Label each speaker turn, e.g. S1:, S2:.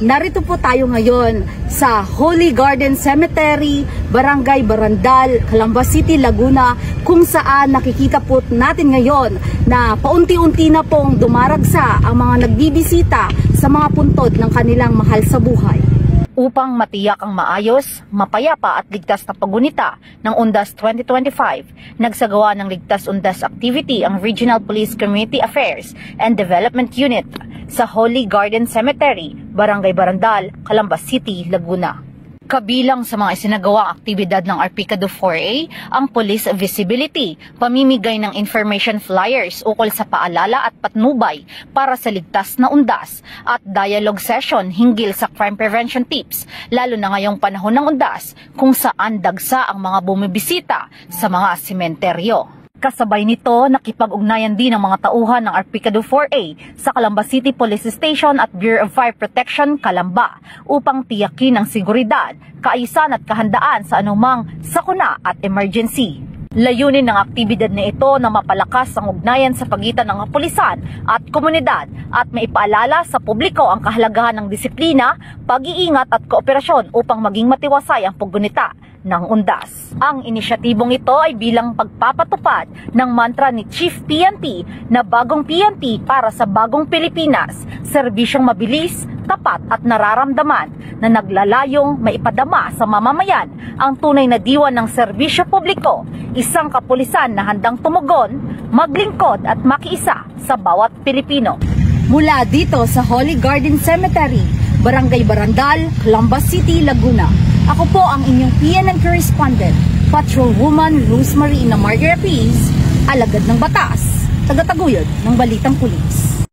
S1: Narito po tayo ngayon sa Holy Garden Cemetery, Barangay Barandal, Calamba City, Laguna, kung saan nakikita po natin ngayon na paunti-unti na pong dumaragsa ang mga nagbibisita sa mga puntod ng kanilang mahal sa buhay.
S2: Upang matiyak ang maayos, mapayapa at ligtas na paggunita ng Undas 2025, nagsagawa ng Ligtas Undas Activity ang Regional Police Community Affairs and Development Unit sa Holy Garden Cemetery, Barangay Barandal, Calamba City, Laguna. Kabilang sa mga isinagawang aktibidad ng Arpicado 4A ang police visibility, pamimigay ng information flyers ukol sa paalala at patnubay para sa ligtas na undas at dialogue session hinggil sa crime prevention tips, lalo na ngayong panahon ng undas kung saan dagsa ang mga bumibisita sa mga sementeryo. Kasabay nito, nakipag-ugnayan din ang mga tauhan ng Arpicado 4A sa Calamba City Police Station at Bureau of Fire Protection, Calamba, upang tiyakin ang seguridad, kaayusan at kahandaan sa anumang sakuna at emergency. Layunin ng aktibidad na ito na mapalakas ang ugnayan sa pagitan ng kapulisan at komunidad at maipaalala sa publiko ang kahalagahan ng disiplina, pag-iingat at kooperasyon upang maging matiwasay ang paggunita ng undas. Ang inisyatibong ito ay bilang pagpapatupad ng mantra ni Chief PNP na bagong PNP para sa bagong Pilipinas, serbisyong mabilis, tapat at nararamdaman na naglalayong maipadama sa mamamayan ang tunay na diwa ng serbisyo publiko, isang kapulisan na handang tumugon, maglingkod at makiisa sa bawat Pilipino.
S1: Mula dito sa Holy Garden Cemetery, Barangay Barandal, Calamba City, Laguna, ako po ang inyong PNN correspondent, Patrolwoman Rosemary Ina Margaret Peace, alagad ng batas, tagataguyod ng Balitang Pulis.